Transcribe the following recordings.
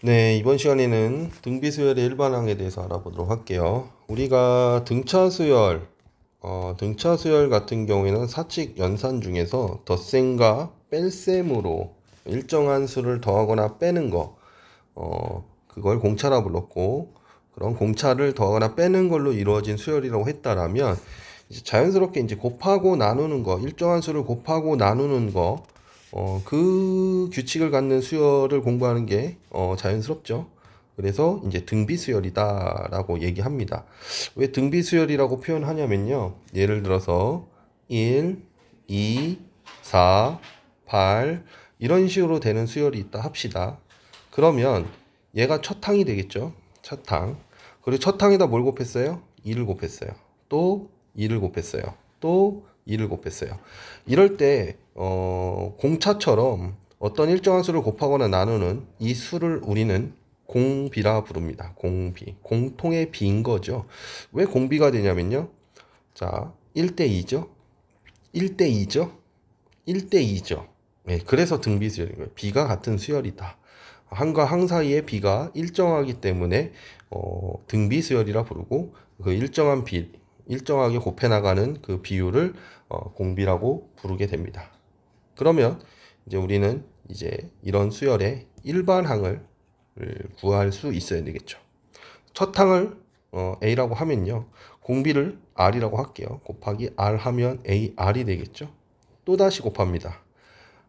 네, 이번 시간에는 등비 수열의 일반항에 대해서 알아보도록 할게요. 우리가 등차 수열 같은 경우에는 사칙 연산 중에서 덧셈과 뺄셈으로 일정한 수를 더하거나 빼는 거, 그걸 공차라 불렀고, 그런 공차를 더하거나 빼는 걸로 이루어진 수열이라고 했다라면, 이제 자연스럽게 이제 곱하고 나누는 거, 일정한 수를 곱하고 나누는 거, 그 규칙을 갖는 수열을 공부하는 게 자연스럽죠. 그래서 이제 등비수열이다라고 얘기합니다. 왜 등비수열이라고 표현하냐면요. 예를 들어서 1, 2, 4, 8 이런 식으로 되는 수열이 있다 합시다. 그러면 얘가 첫 항이 되겠죠. 첫 항. 그리고 첫 항에다 뭘 곱했어요? 2를 곱했어요. 또 2를 곱했어요. 또 2를 곱했어요. 이럴 때 공차처럼 어떤 일정한 수를 곱하거나 나누는 이 수를 우리는 공비라 부릅니다. 공비. 공통의 비인 거죠. 왜 공비가 되냐면요. 자, 1대 2죠. 1대 2죠. 1대 2죠. 네, 그래서 등비수열인 거예요. 비가 같은 수열이다. 항과 항 사이의 비가 일정하기 때문에 등비수열이라 부르고 그 일정하게 곱해 나가는 그 비율을 공비라고 부르게 됩니다. 그러면 이제 우리는 이제 이런 수열의 일반항을 구할 수 있어야 되겠죠. 첫 항을 A라고 하면요. 공비를 R이라고 할게요. 곱하기 R 하면 AR이 되겠죠. 또다시 곱합니다.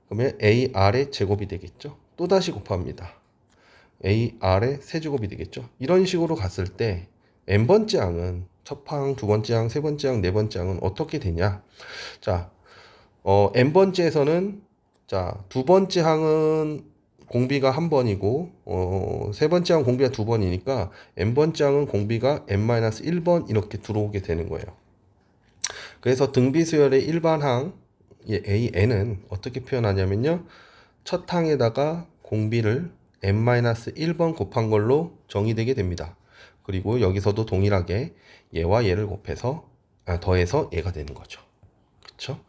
그러면 AR의 제곱이 되겠죠. 또다시 곱합니다. AR의 세제곱이 되겠죠. 이런 식으로 갔을 때 n번째 항은 첫 항, 두 번째 항, 세 번째 항, 네 번째 항은 어떻게 되냐? 자, n번째에서는 자, 두 번째 항은 공비가 한 번이고 세 번째 항 공비가 두 번이니까 n번째 항은 공비가 n-1번 이렇게 들어오게 되는 거예요. 그래서 등비수열의 일반항 AN은 어떻게 표현하냐면요. 첫 항에다가 공비를 n-1번 곱한 걸로 정의되게 됩니다. 그리고 여기서도 동일하게 얘와 얘를 더해서 얘가 되는 거죠. 그쵸?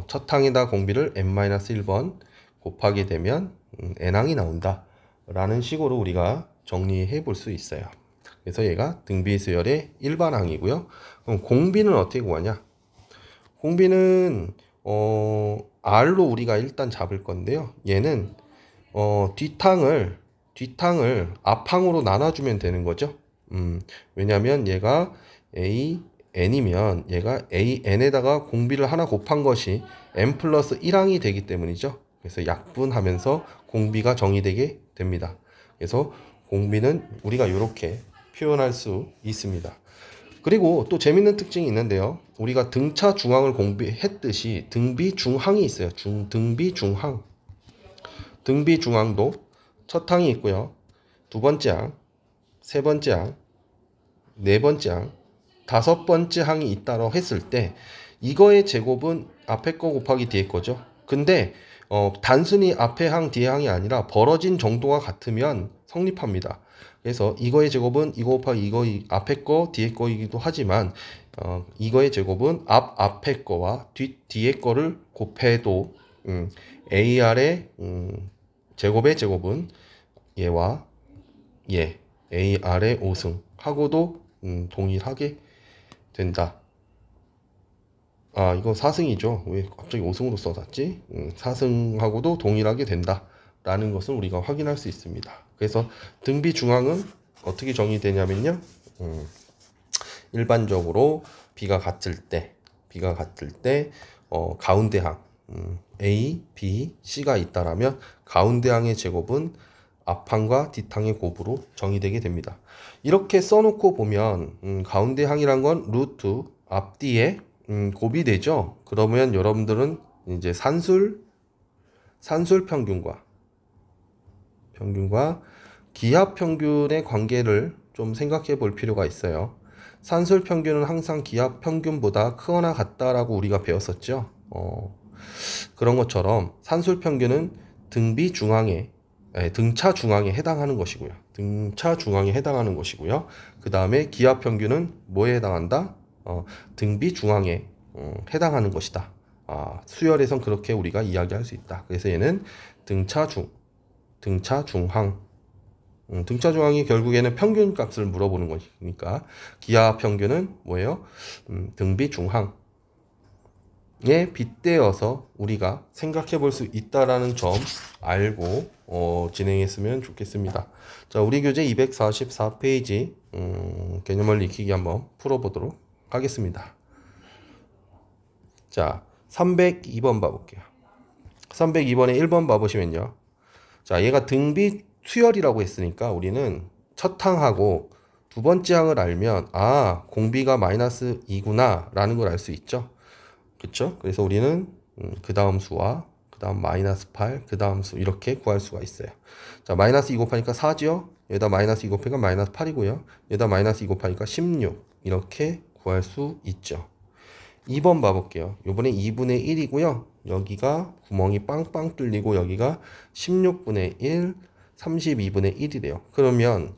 첫 항에다 공비를 n-1번 곱하게 되면 n항이 나온다 라는 식으로 우리가 정리해 볼 수 있어요. 그래서 얘가 등비수열의 일반항이고요. 그럼 공비는 어떻게 구하냐? 공비는 R로 우리가 일단 잡을 건데요. 얘는 뒷항을 앞항으로 나눠주면 되는 거죠. 왜냐면 얘가 AN이면 얘가 AN에다가 공비를 하나 곱한 것이 N 플러스 1항이 되기 때문이죠. 그래서 약분하면서 공비가 정의되게 됩니다. 그래서 공비는 우리가 이렇게 표현할 수 있습니다. 그리고 또 재밌는 특징이 있는데요. 우리가 등차 중항을 공부했듯이 등비 중항이 있어요. 등비 중항. 등비 중항도 첫 항이 있고요. 두 번째 항, 세 번째 항, 네 번째 항, 다섯 번째 항이 있다고 했을 때 이거의 제곱은 앞에 거 곱하기 뒤에 거죠. 근데 단순히 앞에 항, 뒤에 항이 아니라 벌어진 정도가 같으면 성립합니다. 그래서 이거의 제곱은 이거 곱하기 이거 앞에 거, 뒤에 거이기도 하지만 이거의 제곱은 앞에 거와 뒤에 거를 곱해도 AR의 제곱의 제곱은 얘와 얘 AR의 5승 하고도 동일하게 된다. 아, 이거 4승이죠. 왜 갑자기 5승으로 써놨지? 4승하고도 동일하게 된다. 라는 것을 우리가 확인할 수 있습니다. 그래서 등비 중항은 어떻게 정의되냐면요. 일반적으로 비가 같을 때 가운데 항 A, B, C가 있다라면 가운데 항의 제곱은 앞항과 뒷항의 곱으로 정의되게 됩니다. 이렇게 써놓고 보면 가운데 항이란 건 루트 앞뒤에 곱이 되죠. 그러면 여러분들은 이제 산술 평균과 기하 평균의 관계를 좀 생각해 볼 필요가 있어요. 산술 평균은 항상 기하 평균보다 크거나 같다라고 우리가 배웠었죠. 그런 것처럼 산술 평균은 등차 중앙에 해당하는 것이고요. 그 다음에 기하 평균은 뭐에 해당한다? 등비 중앙에 해당하는 것이다. 수열에선 그렇게 우리가 이야기할 수 있다. 그래서 얘는 등차 중항 등차 중앙이 결국에는 평균 값을 물어보는 거니까 기하 평균은 뭐예요? 등비 중항에 빗대어서 우리가 생각해 볼 수 있다라는 점 알고 진행했으면 좋겠습니다. 자, 우리 교재 244페이지 개념원리 익히기 한번 풀어보도록 하겠습니다. 자, 302번 봐볼게요. 302번에 1번 봐보시면요. 자, 얘가 등비 수열이라고 했으니까 우리는 첫 항하고 두 번째 항을 알면 아, 공비가 마이너스 2구나 라는 걸 알 수 있죠. 그쵸? 그래서 우리는 그 다음 수와 그 다음 마이너스 8, 그 다음 수 이렇게 구할 수가 있어요. 자, 마이너스 2 곱하니까 4죠? 여기다 마이너스 2 곱하니까 마이너스 8이고요. 여기다 마이너스 2 곱하니까 16 이렇게 구할 수 있죠. 2번 봐볼게요. 요번에 2분의 1이고요. 여기가 구멍이 빵빵 뚫리고 여기가 16분의 1, 32분의 1이래요. 그러면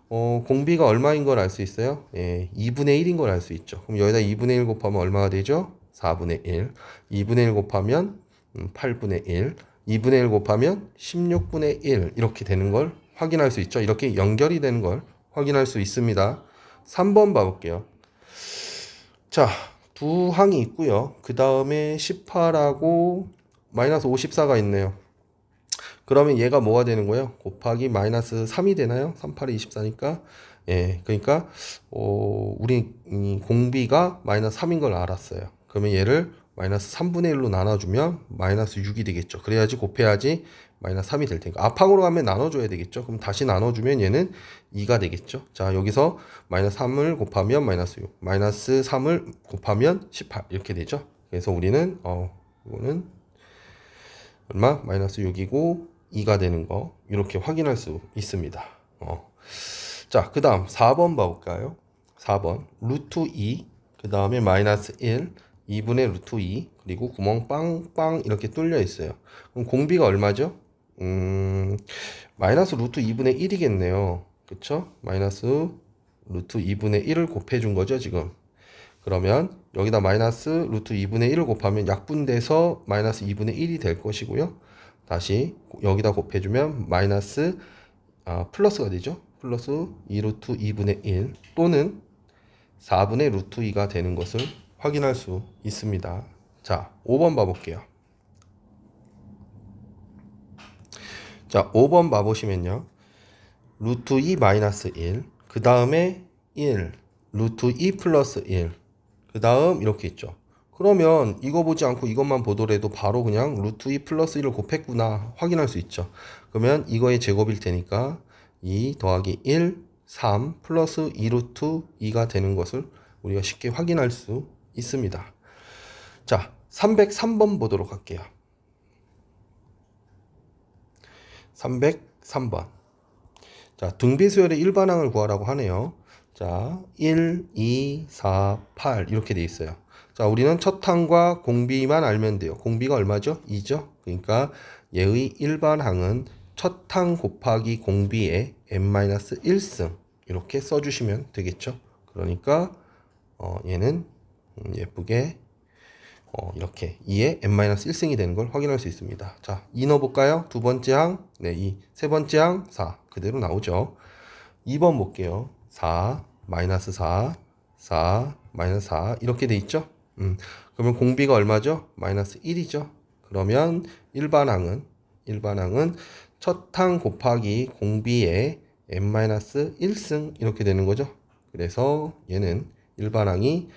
공비가 얼마인 걸 알 수 있어요? 예, 2분의 1인 걸 알 수 있죠. 그럼 여기다 2분의 1 곱하면 얼마가 되죠? 4분의 1. 2분의 1 곱하면 8분의 1. 2분의 1 곱하면 16분의 1 이렇게 되는 걸 확인할 수 있죠. 이렇게 연결이 되는 걸 확인할 수 있습니다. 3번 봐볼게요. 자, 두 항이 있고요. 그 다음에 18하고 마이너스 54가 있네요. 그러면 얘가 뭐가 되는 거예요? 곱하기 마이너스 3이 되나요? 38이 24니까. 예, 그러니까 우리 공비가 마이너스 3인 걸 알았어요. 그러면 얘를 마이너스 3분의 1로 나눠주면 마이너스 6이 되겠죠. 그래야지 곱해야지 마이너스 3이 될 테니까 앞항으로 가면 나눠줘야 되겠죠. 그럼 다시 나눠주면 얘는 2가 되겠죠. 자, 여기서 마이너스 3을 곱하면 마이너스 6, 마이너스 3을 곱하면 18 이렇게 되죠. 그래서 우리는 이거는 얼마? 마이너스 6이고 2가 되는 거 이렇게 확인할 수 있습니다. 자, 그 다음 4번 봐볼까요? 4번 루트 2, 그 다음에 마이너스 1, 2분의 루트 2, 그리고 구멍 빵빵 이렇게 뚫려 있어요. 그럼 공비가 얼마죠? 마이너스 루트 2분의 1이겠네요. 그쵸? 마이너스 루트 2분의 1을 곱해준 거죠, 지금. 그러면 여기다 마이너스 루트 2분의 1을 곱하면 약분돼서 마이너스 2분의 1이 될 것이고요. 다시 여기다 곱해주면 마이너스 플러스가 되죠. 플러스 2 루트 2분의 1 또는 4분의 루트 2가 되는 것을 확인할 수 있습니다. 자, 5번 봐볼게요. 자, 5번 봐보시면요. 루트 2 마이너스 1, 그 다음에 1, 루트 2 플러스 1, 그 다음 이렇게 있죠. 그러면 이거 보지 않고 이것만 보더라도 바로 그냥 루트 2 플러스 1을 곱했구나 확인할 수 있죠. 그러면 이거의 제곱일 테니까 2 더하기 1, 3 플러스 2 루트 2가 되는 것을 우리가 쉽게 확인할 수 있습니다. 자, 303번 보도록 할게요. 303번. 자, 등비수열의 일반항을 구하라고 하네요. 자, 1, 2, 4, 8 이렇게 돼 있어요. 자, 우리는 첫 항과 공비만 알면 돼요. 공비가 얼마죠? 2죠? 그러니까 얘의 일반항은 첫 항 곱하기 공비의 n-1승 이렇게 써주시면 되겠죠. 그러니까 얘는 예쁘게 이렇게 2의 n-1승이 되는 걸 확인할 수 있습니다. 자, 2 넣어볼까요? 두 번째 항, 네, 2. 세 번째 항, 4. 그대로 나오죠. 2번 볼게요. 4, 마이너스 4, 4, 마이너스 4 이렇게 돼 있죠. 그러면 공비가 얼마죠? 마이너스 1이죠. 그러면 일반항은 첫 항 곱하기 공비의 n-1승 이렇게 되는 거죠. 그래서 얘는 일반항이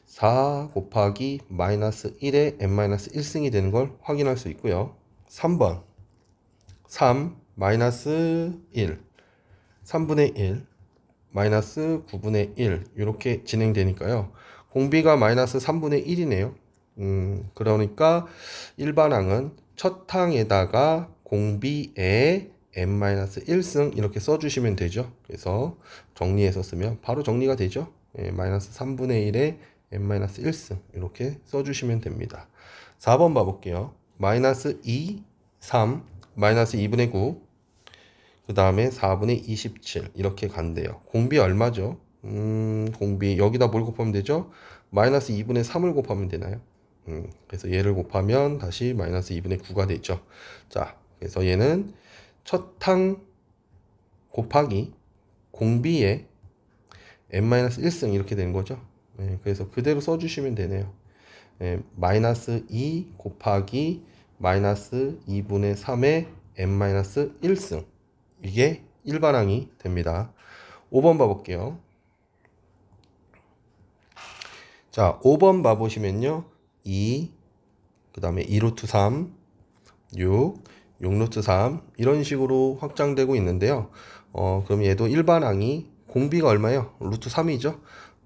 4 곱하기 마이너스 1의 n-1승이 되는 걸 확인할 수 있고요. 3번 3 마이너스 1 3분의 1 마이너스 9분의 1 이렇게 진행되니까요. 공비가 마이너스 3분의 1이네요. 그러니까 일반항은 첫 항에다가 공비의 n-1승 이렇게 써주시면 되죠. 그래서 정리해서 쓰면 바로 정리가 되죠. 마이너스 3분의 1의 n-1승 이렇게 써주시면 됩니다. 4번 봐볼게요. 마이너스 2, 3, 마이너스 2분의 9, 그 다음에 4분의 27 이렇게 간대요. 공비 얼마죠? 공비 여기다 뭘 곱하면 되죠? 마이너스 2분의 3을 곱하면 되나요? 그래서 얘를 곱하면 다시 마이너스 2분의 9가 되죠. 자, 그래서 얘는 첫 항 곱하기 공비의 n-1승 이렇게 되는 거죠. 그래서 그대로 써주시면 되네요. 마이너스 2 곱하기 마이너스 2분의 3의 n-1승 이게 일반항이 됩니다. 5번 봐볼게요. 자, 5번 봐보시면요. 2, 그 다음에 2루트 3, 6, 6루트 3 이런 식으로 확장되고 있는데요. 그럼 얘도 일반항이 공비가 얼마예요? 루트 3이죠.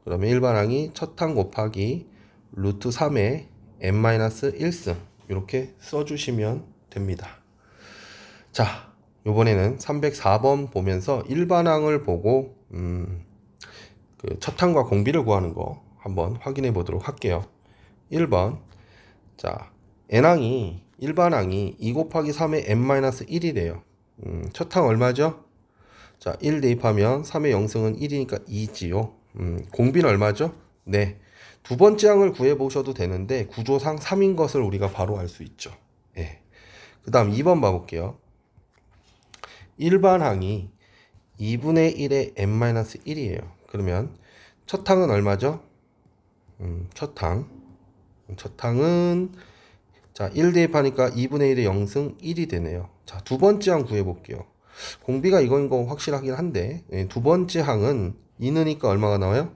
그러면 일반항이 첫 항 곱하기 루트 3의 n-1승 이렇게 써주시면 됩니다. 자, 요번에는 304번 보면서 일반항을 보고 그 첫 항과 공비를 구하는 거 한번 확인해 보도록 할게요. 1번 자, n항이 일반항이 2 곱하기 3의 n-1이래요. 첫 항 얼마죠? 자, 1 대입하면 3의 영승은 1이니까 2지요. 공비는 얼마죠? 네. 두 번째 항을 구해보셔도 되는데 구조상 3인 것을 우리가 바로 알 수 있죠. 예. 그 다음 2번 봐볼게요. 일반항이 2분의 1의 n-1이에요. 그러면 첫 항은 얼마죠? 첫 항은 자, 1 대입하니까 2분의 1의 영승 1이 되네요. 자, 두 번째 항 구해볼게요. 공비가 이거인 거 확실하긴 한데 두 번째 항은 2넣으니까 얼마가 나와요?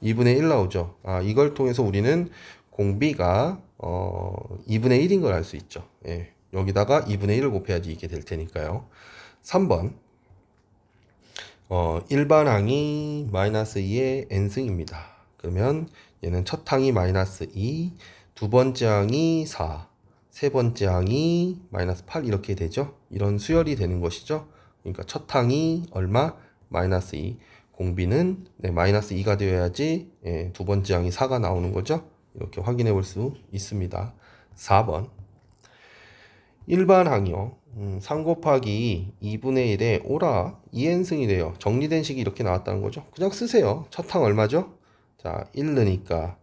2분의 1 나오죠. 이걸 통해서 우리는 공비가 2분의 1인 걸 알 수 있죠. 예, 여기다가 2분의 1을 곱해야지 이게 될 테니까요. 3번 일반항이 마이너스 2의 n승입니다. 그러면 얘는 첫 항이 마이너스 2, 두 번째 항이 4, 세 번째 항이 마이너스 8 이렇게 되죠. 이런 수열이 되는 것이죠. 그러니까 첫 항이 얼마? 마이너스 2. 공비는 마이너스 2가 되어야지 두 번째 항이 4가 나오는 거죠. 이렇게 확인해 볼 수 있습니다. 4번 일반항이요. 3 곱하기 2분의 1에 오라 2n승이 돼요. 정리된 식이 이렇게 나왔다는 거죠. 그냥 쓰세요. 첫 항 얼마죠? 자, 1 넣으니까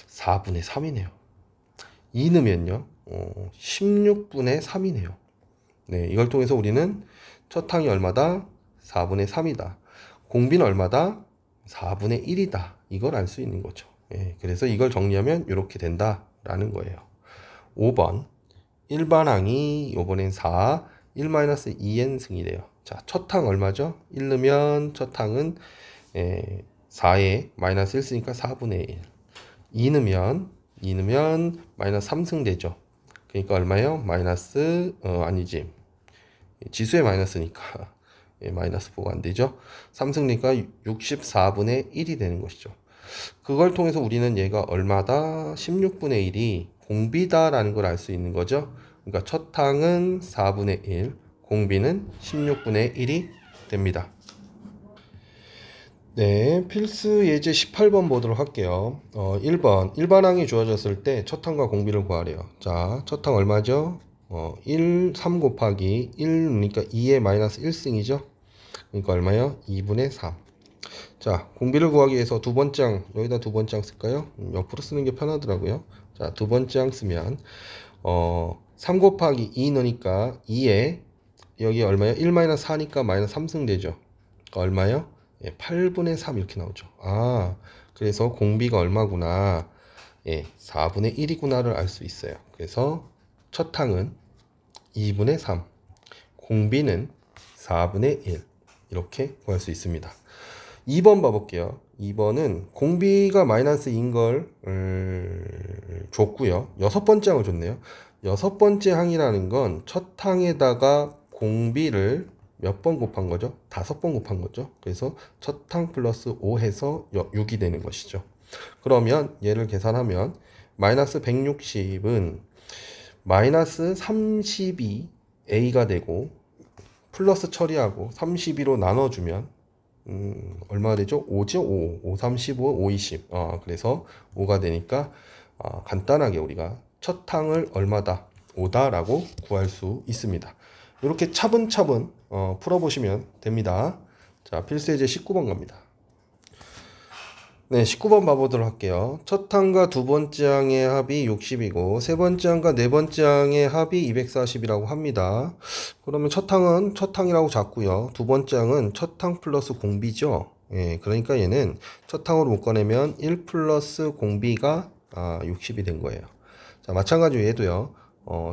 4분의 3이네요. 2 넣으면요 16분의 3이네요. 네, 이걸 통해서 우리는 첫 항이 얼마다? 4분의 3이다. 공비는 얼마다? 4분의 1이다. 이걸 알 수 있는 거죠. 예, 그래서 이걸 정리하면 이렇게 된다라는 거예요. 5번 일반항이 요번엔 4, 1-2n승이래요. 자, 첫 항 얼마죠? 1 넣으면 첫 항은 4에 마이너스 1 쓰니까 4분의 1. 2 넣으면 마이너스 3승 되죠. 그러니까 얼마예요? 마이너스 아니지. 지수에 마이너스니까 마이너스 보가 안 되죠. 3승이니까 64분의 1이 되는 것이죠. 그걸 통해서 우리는 얘가 얼마다? 16분의 1이 공비다라는 걸 알 수 있는 거죠. 그러니까 첫 항은 4분의 1, 공비는 16분의 1이 됩니다. 네, 필수 예제 18번 보도록 할게요. 1번 일반항이 주어졌을 때 첫 항과 공비를 구하래요. 자, 첫 항 얼마죠? 3 곱하기 1, 그러니까 2의 마이너스 1승이죠. 그러니까 얼마요? 2분의 3. 자, 공비를 구하기 위해서 두 번째 항, 여기다 두 번째 항 쓸까요? 옆으로 쓰는 게 편하더라고요. 자, 두 번째 항 쓰면 3 곱하기 2 넣으니까 2에 여기 얼마요? 1-4니까 마이너스 3승 되죠. 그러니까 얼마요? 8분의 3 이렇게 나오죠. 그래서 공비가 얼마구나. 4분의 1이구나를 알 수 있어요. 그래서 첫 항은 2분의 3, 공비는 4분의 1 이렇게 구할 수 있습니다. 2번 봐볼게요. 2번은 공비가 마이너스인 걸 줬고요. 여섯 번째 항을 줬네요. 여섯 번째 항이라는 건 첫 항에다가 공비를 몇 번 곱한 거죠? 5번 곱한 거죠. 그래서 첫 항 플러스 5 해서 6이 되는 것이죠. 그러면 얘를 계산하면 마이너스 160은 마이너스 32a가 되고 플러스 처리하고 32로 나눠주면 얼마가 되죠? 5죠? 5, 3, 15, 5, 20. 그래서 5가 되니까 간단하게 우리가 첫 항을 얼마다? 5다라고 구할 수 있습니다. 이렇게 차분차분 풀어보시면 됩니다. 자, 필수 예제 19번 갑니다. 네, 19번 봐보도록 할게요. 첫 항과 두 번째 항의 합이 60이고 세 번째 항과 네 번째 항의 합이 240이라고 합니다. 그러면 첫 항은 첫 항이라고 잡고요. 두 번째 항은 첫 항 플러스 공비죠. 예, 그러니까 얘는 첫 항으로 묶어내면 1 플러스 공비가 60이 된 거예요. 자, 마찬가지로 얘도요.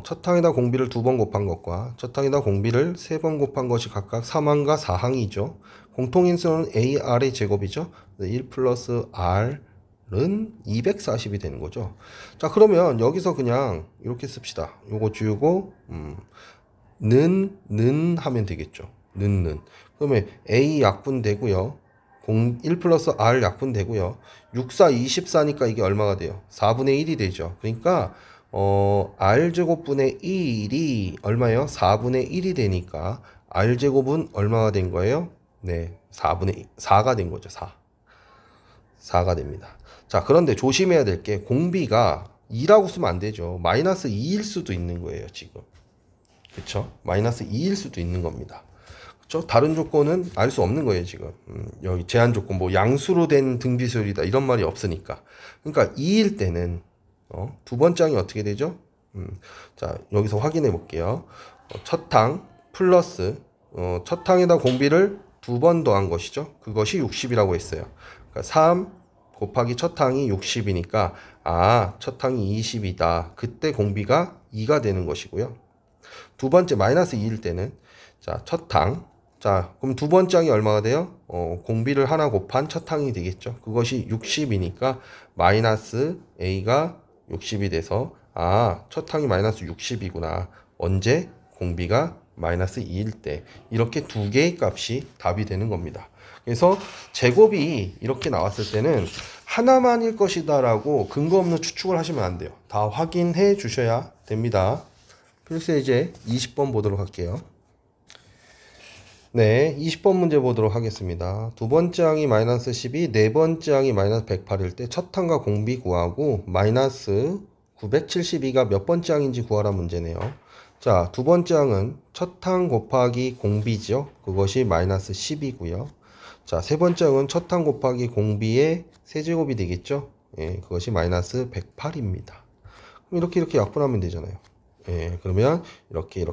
첫 항에다 공비를 두 번 곱한 것과 첫 항에다 공비를 세 번 곱한 것이 각각 3항과 4항이죠. 공통인수는 AR의 제곱이죠. 1 플러스 R은 240이 되는 거죠. 자, 그러면 여기서 그냥 이렇게 씁시다. 요거 지우고, 는 하면 되겠죠. 는. 그러면 A 약분되고요. 1 플러스 R 약분되고요. 6, 4, 24니까 이게 얼마가 돼요? 4분의 1이 되죠. 그러니까, R제곱분의 1이 얼마예요? 4분의 1이 되니까, R제곱은 얼마가 된 거예요? 네, 4가 된 거죠. 4가 됩니다. 자, 그런데 조심해야 될 게 공비가 2라고 쓰면 안 되죠. 마이너스 2일 수도 있는 거예요, 지금. 그쵸? 마이너스 2일 수도 있는 겁니다. 그쵸? 다른 조건은 알 수 없는 거예요, 지금. 여기 제한 조건, 뭐 양수로 된 등비수열이다 이런 말이 없으니까. 그러니까 2일 때는 두 번째 항이 어떻게 되죠? 자, 여기서 확인해 볼게요. 첫 항 플러스 첫 항에다 공비를 두 번 더한 것이죠. 그것이 60이라고 했어요. 그러니까 3 곱하기 첫 항이 60이니까 첫 항이 20이다. 그때 공비가 2가 되는 것이고요. 두 번째 마이너스 2일 때는 자, 첫 항. 자, 그럼 두 번째 항이 얼마가 돼요? 공비를 하나 곱한 첫 항이 되겠죠. 그것이 60이니까 마이너스 A가 60이 돼서 첫 항이 마이너스 60이구나. 언제? 공비가 마이너스 2일 때. 이렇게 두 개의 값이 답이 되는 겁니다. 그래서 제곱이 이렇게 나왔을 때는 하나만일 것이다 라고 근거 없는 추측을 하시면 안 돼요. 다 확인해 주셔야 됩니다. 그래서 이제 20번 보도록 할게요. 네, 20번 문제 보도록 하겠습니다. 두 번째 항이 마이너스 12, 네 번째 항이 마이너스 108일 때 첫 항과 공비 구하고 마이너스 972가 몇 번째 항인지 구하라 문제네요. 자, 두 번째 항은 첫 항 곱하기 공비죠. 그것이 마이너스 10이고요. 자, 세 번째 항은 첫 항 곱하기 공비의 세제곱이 되겠죠. 예, 그것이 마이너스 108입니다. 그럼 이렇게 약분하면 되잖아요. 예, 그러면 이렇게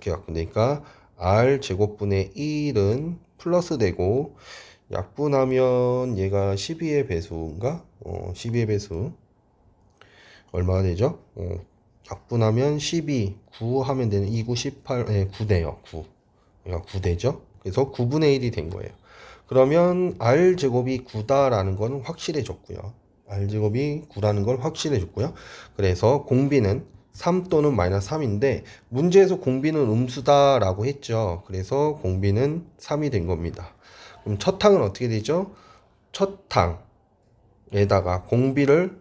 약분되니까 R 제곱분의 1은 플러스 되고 약분하면 얘가 12의 배수인가? 12의 배수 얼마가 되죠? 약분하면 12, 9 하면 되는 2, 9, 18, 9대요. 9. 얘가 9대죠? 그래서 9분의 1이 된 거예요. 그러면 R제곱이 9다라는 건 확실해졌고요. R제곱이 9라는 걸 확실해졌고요. 그래서 공비는 3 또는 마이너스 3인데 문제에서 공비는 음수다라고 했죠. 그래서 공비는 3이 된 겁니다. 그럼 첫 항은 어떻게 되죠? 첫 항에다가 공비를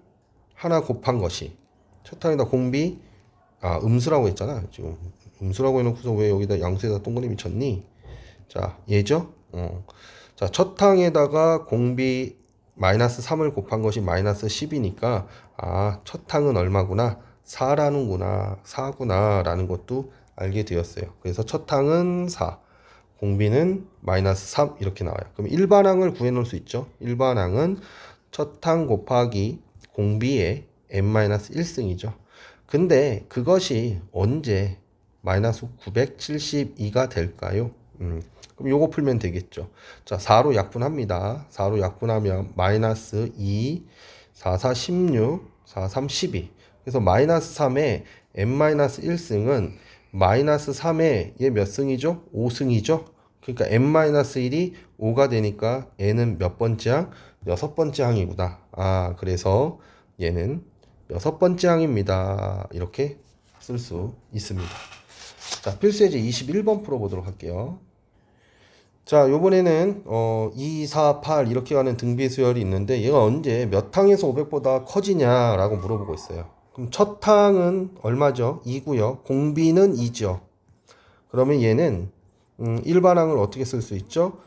하나 곱한 것이 첫 항에다 공비 음수라고 했잖아. 지금 음수라고 해놓고서 왜 여기다 양수에다 동그라미 쳤니? 자, 얘죠? 자, 첫 항에다가 공비 마이너스 3을 곱한 것이 마이너스 10이니까 첫 항은 얼마구나? 4구나 라는 것도 알게 되었어요. 그래서 첫 항은 4, 공비는 마이너스 3 이렇게 나와요. 그럼 일반항을 구해 놓을 수 있죠. 일반항은 첫 항 곱하기 공비의 n-1승이죠. 근데 그것이 언제 마이너스 972가 될까요? 그럼 요거 풀면 되겠죠. 자, 4로 약분합니다. 4로 약분하면 마이너스 2, 4, 4, 16, 4, 3, 12. 그래서 마이너스 3의 n-1승은 마이너스 3의 얘 몇 승이죠? 5승이죠? 그러니까 n-1이 5가 되니까 n은 몇 번째 항? 여섯 번째 항이구나. 그래서 얘는 여섯 번째 항입니다. 이렇게 쓸 수 있습니다. 자, 필수예제 21번 풀어보도록 할게요. 자, 요번에는 2, 4, 8 이렇게 가는 등비수열이 있는데 얘가 언제 몇 항에서 500보다 커지냐라고 물어보고 있어요. 그럼 첫 항은 얼마죠? 2고요. 공비는 2죠. 그러면 얘는 일반항을 어떻게 쓸 수 있죠?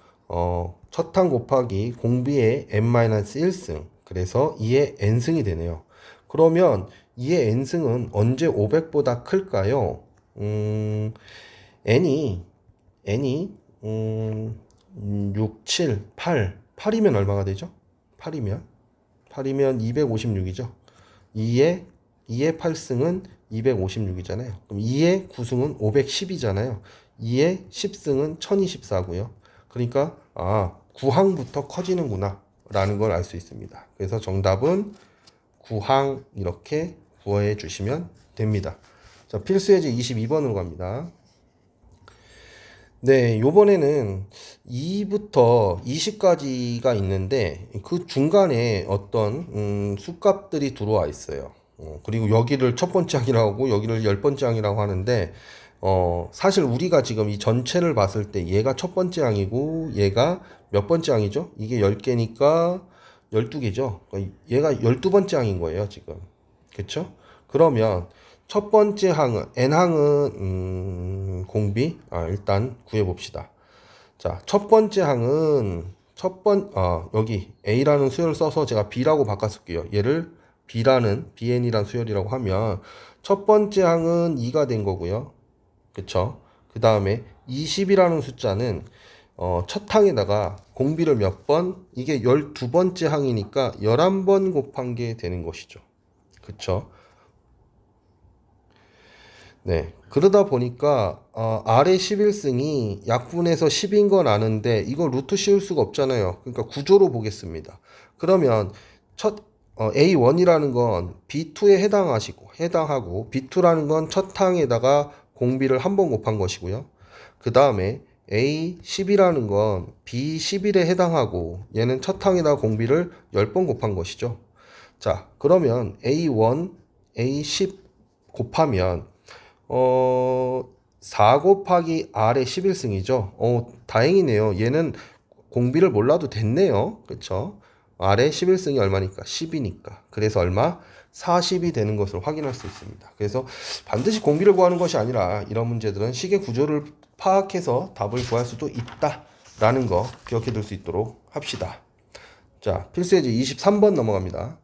첫 항 곱하기 공비의 n-1승. 그래서 2의 n승이 되네요. 그러면 2의 n승은 언제 500보다 클까요? n이 6, 7, 8. 8이면 얼마가 되죠? 8이면 256이죠. 2의 8승은 256이잖아요. 그럼 2의 9승은 510이잖아요. 2의 10승은 1024고요. 그러니까 9항부터 커지는구나 라는 걸 알 수 있습니다. 그래서 정답은 9항 이렇게 구해 주시면 됩니다. 자, 필수예제 22번으로 갑니다. 네, 요번에는 2부터 20까지가 있는데 그 중간에 어떤 수값들이 들어와 있어요. 그리고 여기를 첫 번째 항이라고 하고 여기를 10번째 항이라고 하는데 사실 우리가 지금 이 전체를 봤을 때 얘가 첫 번째 항이고 얘가 몇 번째 항이죠? 이게 10개니까 12개죠. 얘가 12번째 항인 거예요, 지금. 그쵸? 그러면 첫 번째 항은 n항은 공비 일단 구해봅시다. 자, 첫 번째 항은 여기 a라는 수열을 써서 제가 b라고 바꿨을게요. 얘를 bn이라는 수열이라고 하면 첫 번째 항은 2가 된 거고요. 그쵸? 그 다음에 20이라는 숫자는 첫 항에다가 공비를 몇 번? 이게 12번째 항이니까 11번 곱한 게 되는 것이죠. 그쵸? 네. 그러다 보니까 아래 11승이 약분해서 10인 건 아는데 이거 루트 씌울 수가 없잖아요. 그러니까 구조로 보겠습니다. 그러면 A1이라는 건 B2에 해당하고 B2라는 건 첫 항에다가 공비를 한 번 곱한 것이고요. 그 다음에 A10이라는 건 B11에 해당하고 얘는 첫 항에다가 공비를 10번 곱한 것이죠. 자, 그러면 A1, A10 곱하면 4 곱하기 R의 11승이죠. 다행이네요. 얘는 공비를 몰라도 됐네요. 그쵸? R의 11승이 얼마니까? 10이니까. 그래서 얼마? 40이 되는 것을 확인할 수 있습니다. 그래서 반드시 공비를 구하는 것이 아니라 이런 문제들은 식의 구조를 파악해서 답을 구할 수도 있다라는 거 기억해 둘 수 있도록 합시다. 자, 필수예제 23번 넘어갑니다.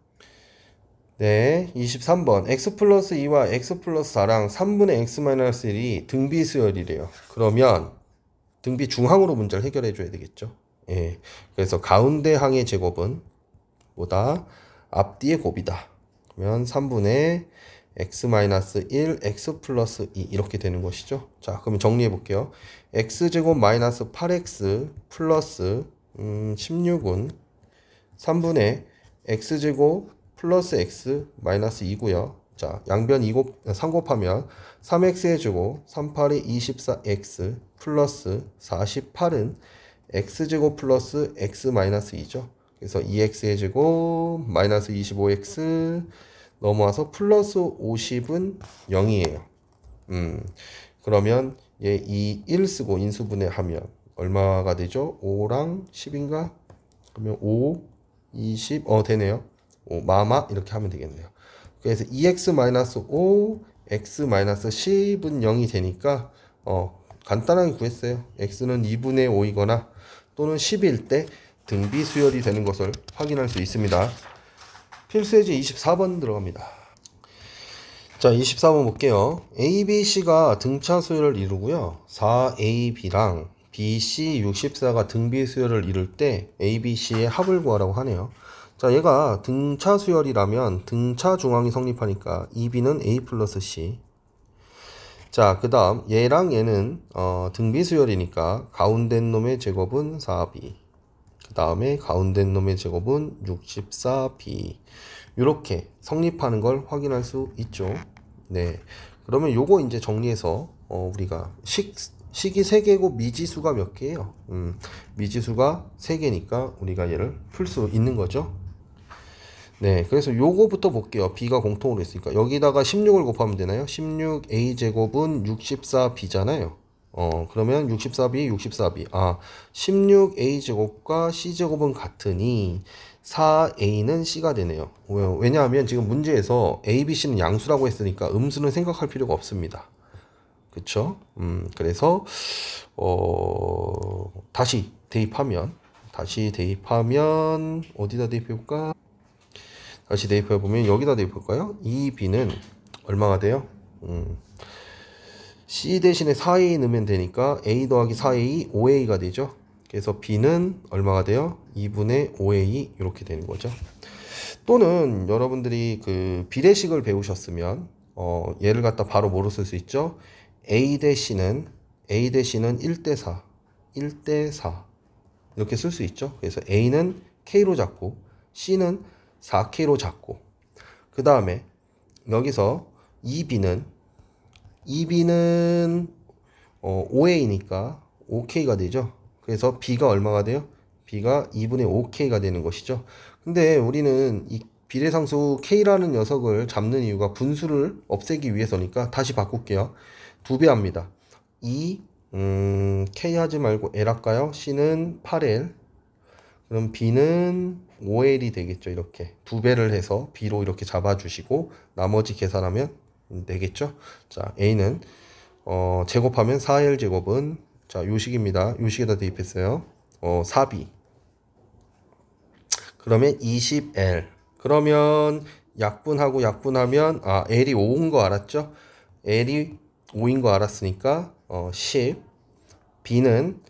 네, 23번 x 플러스 2와 x 플러스 4랑 3분의 x 마이너스 1이 등비 수열이래요. 그러면 등비 중항으로 문제를 해결해 줘야 되겠죠. 예, 그래서 가운데 항의 제곱은 뭐다? 앞뒤의 곱이다. 그러면 3분의 x 마이너스 1, x 플러스 2 이렇게 되는 것이죠. 자, 그러면 정리해 볼게요. x제곱 마이너스 8x 플러스 16은 3분의 x제곱 플러스 x 마이너스 2고요. 자, 양변 3 곱하면 3x의 제곱 38이 24x 플러스 48은 x제곱 플러스 x 마이너스 2죠. 그래서 2x의 제곱 마이너스 25x 넘어와서 플러스 50은 0이에요. 그러면 얘 1 쓰고 인수분해하면 얼마가 되죠? 5랑 10인가? 그러면 5, 20, 되네요. 마마 이렇게 하면 되겠네요. 그래서 2x-5, x-10은 0이 되니까 간단하게 구했어요. x는 2분의 5이거나 또는 10일 때 등비 수열이 되는 것을 확인할 수 있습니다. 필수예제 24번 들어갑니다. 자, 24번 볼게요. A, B, C가 등차 수열을 이루고요. 4AB랑 BC 64가 등비 수열을 이룰 때 A, B, C의 합을 구하라고 하네요. 자, 얘가 등차 수열이라면 등차 중항이 성립하니까 2B는 A 플러스 C. 자, 그 다음 얘랑 얘는 등비 수열이니까 가운데 놈의 제곱은 4B. 그 다음에 가운데 놈의 제곱은 64B. 이렇게 성립하는 걸 확인할 수 있죠. 네. 그러면 요거 이제 정리해서 우리가 식이 3개고 미지수가 몇 개예요? 미지수가 3개니까 우리가 얘를 풀 수 있는 거죠. 네, 그래서 요거부터 볼게요. b가 공통으로 있으니까 여기다가 16을 곱하면 되나요? 16a제곱은 64b잖아요. 그러면 64b, 64b. 16a제곱과 c제곱은 같으니 4a는 c가 되네요. 왜냐하면 지금 문제에서 a, b, c는 양수라고 했으니까 음수는 생각할 필요가 없습니다. 그쵸? 그래서 다시 대입하면 어디다 대입해볼까? 다시 대입해보면 여기다 대입할까요? 2b는 얼마가 돼요? c 대신에 4a 넣으면 되니까 a 더하기 4a 5a가 되죠. 그래서 b는 얼마가 돼요? 2분의 5a 이렇게 되는 거죠. 또는 여러분들이 그 비례식을 배우셨으면 얘를 갖다 바로 뭐로 쓸 수 있죠? a 대 c는 1대 4 이렇게 쓸 수 있죠. 그래서 a는 k로 잡고 c는 4k로 잡고, 그 다음에 여기서 2b는 5a니까 5k가 되죠. 그래서 b가 얼마가 돼요? b가 2분의 5k가 되는 것이죠. 근데 우리는 이 비례상수 k라는 녀석을 잡는 이유가 분수를 없애기 위해서니까 다시 바꿀게요. 2배 합니다. 2 k 하지 말고 l 할까요? c는 8l, 그럼 b는 5l이 되겠죠. 이렇게 2배를 해서 b로 이렇게 잡아주시고 나머지 계산하면 되겠죠. 자, a는 제곱하면 4l 제곱은, 자, 요식입니다. 요식에다 대입했어요. 4b. 그러면 20l. 그러면 약분하고 약분하면 l이 5인 거 알았죠? l이 5인 거 알았으니까 10. b는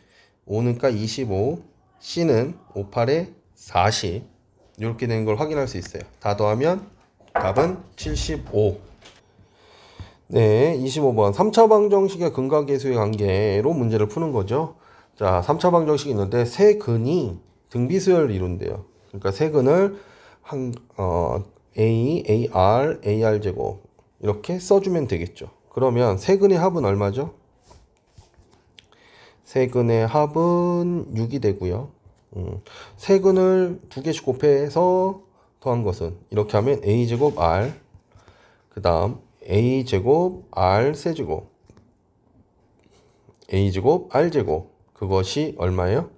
5니까 25. c는 5, 8에 40. 이렇게 되는 걸 확인할 수 있어요. 다 더하면 답은 75. 네, 25번 3차 방정식의 근과 계수의 관계로 문제를 푸는 거죠. 자, 3차 방정식이 있는데 세 근이 등비수열을 이룬대요. 그러니까 세 근을 A, AR, AR 제곱 이렇게 써주면 되겠죠. 그러면 세 근의 합은 얼마죠? 세 근의 합은 6이 되고요. 세 근을 두 개씩 곱해서 더한 것은 이렇게 하면 A제곱 R, 그 다음 A제곱 R 세제곱, A제곱 R제곱, 그것이 얼마예요?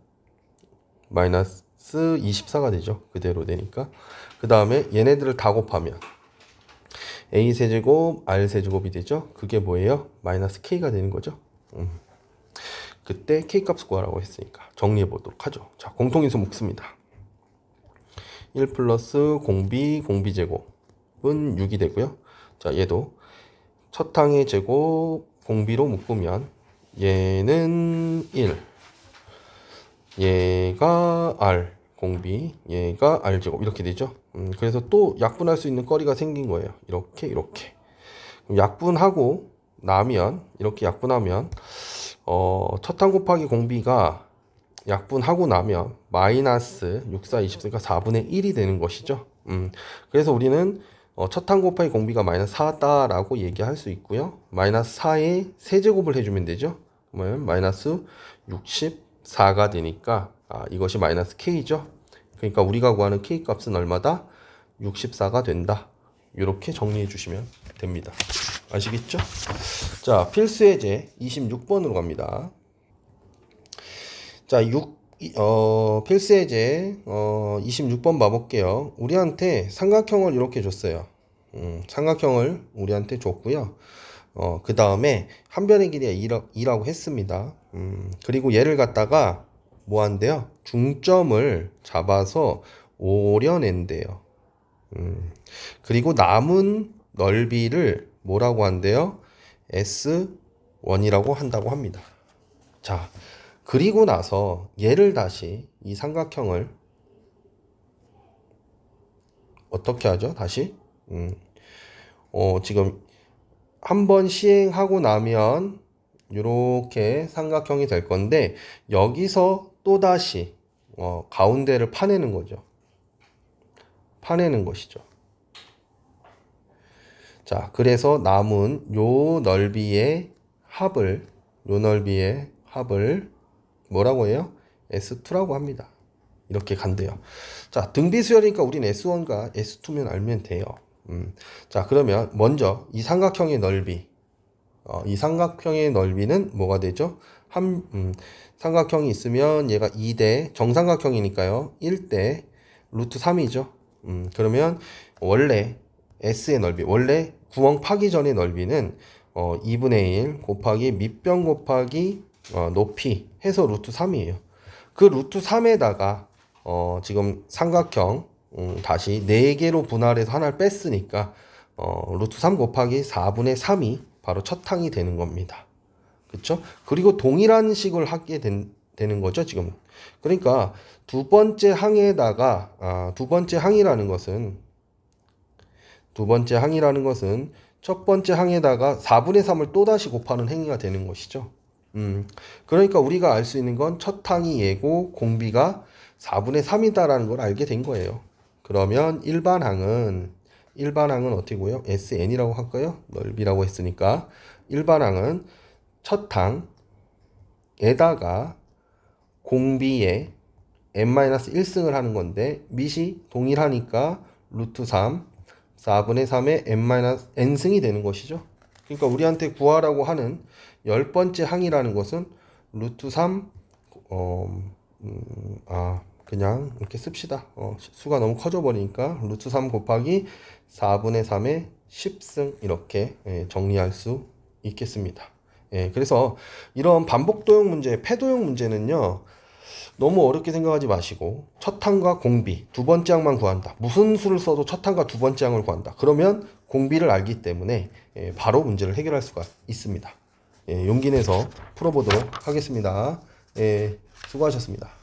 마이너스 24가 되죠. 그대로 되니까. 그 다음에 얘네들을 다 곱하면 A 세제곱 R 세제곱이 되죠. 그게 뭐예요? 마이너스 K가 되는 거죠. 그때 K값 구하라고 했으니까 정리해 보도록 하죠. 자, 공통인수 묶습니다. 1 플러스 공비 제곱은 6이 되고요. 자, 얘도 첫 항의 제곱 공비로 묶으면 얘는 1, 얘가 R 공비, 얘가 R 제곱 이렇게 되죠. 그래서 또 약분할 수 있는 거리가 생긴 거예요. 이렇게 약분하고 나면, 이렇게 약분하면 첫 항 곱하기 공비가 약분하고 나면 마이너스 6, 4, 24가 4분의 1이 되는 것이죠. 그래서 우리는 첫 항 곱하기 공비가 마이너스 4다라고 얘기할 수 있고요. 마이너스 4의 세제곱을 해주면 되죠. 그러면 마이너스 64가 되니까 이것이 마이너스 K죠. 그러니까 우리가 구하는 K 값은 얼마다? 64가 된다. 이렇게 정리해 주시면 됩니다. 아시겠죠? 자, 필수예제 26번으로 갑니다. 자, 필수예제 26번 봐볼게요. 우리한테 삼각형을 이렇게 줬어요. 삼각형을 우리한테 줬고요. 그 다음에 한 변의 길이가 2라고 했습니다. 그리고 얘를 갖다가 뭐 한대요? 중점을 잡아서 오려낸대요. 그리고 남은 넓이를 뭐라고 한대요? S1이라고 한다고 합니다. 자, 그리고 나서 얘를 다시 이 삼각형을 어떻게 하죠? 다시 지금 한번 시행하고 나면 이렇게 삼각형이 될 건데 여기서 또다시 가운데를 파내는 거죠. 파내는 것이죠. 자, 그래서 남은 요 넓이의 합을 뭐라고 해요? S2라고 합니다. 이렇게 간대요. 자, 등비수열이니까 우린 S1과 S2면 알면 돼요. 자, 그러면 먼저 이 삼각형의 넓이, 이 삼각형의 넓이는 뭐가 되죠? 삼각형이 있으면 얘가 2대 정삼각형이니까요. 1대 루트 3이죠. 그러면 원래 S의 넓이, 원래 구멍 파기 전의 넓이는 2분의 1 곱하기 밑변 곱하기 높이 해서 루트 3이에요. 그 루트 3에다가 지금 삼각형 다시 4개로 분할해서 하나를 뺐으니까 루트 3 곱하기 4분의 3이 바로 첫 항이 되는 겁니다. 그쵸? 그리고 동일한 식을 하게 되는 거죠, 지금. 그러니까 두 번째 항에다가 두 번째 항이라는 것은 첫 번째 항에다가 4분의 3을 또다시 곱하는 행위가 되는 것이죠. 그러니까 우리가 알 수 있는 건 첫 항이 얘고 공비가 4분의 3이다라는 걸 알게 된 거예요. 그러면 일반 항은 어떻게 고요? SN이라고 할까요? 넓이라고 했으니까 일반 항은 첫 항에다가 공비에 n-1승을 하는 건데 밑이 동일하니까 루트 3 4분의 3의 n-n승이 되는 것이죠. 그러니까 우리한테 구하라고 하는 10번째 항이라는 것은 루트 3 그냥 이렇게 씁시다. 수가 너무 커져 버리니까 루트 3 곱하기 4분의 3의 10승 이렇게 정리할 수 있겠습니다. 그래서 이런 반복도형 문제, 패도형 문제는요, 너무 어렵게 생각하지 마시고 첫 항과 공비, 두 번째 항만 구한다. 무슨 수를 써도 첫 항과 두 번째 항을 구한다. 그러면 공비를 알기 때문에 바로 문제를 해결할 수가 있습니다. 용기 내서 풀어보도록 하겠습니다. 수고하셨습니다.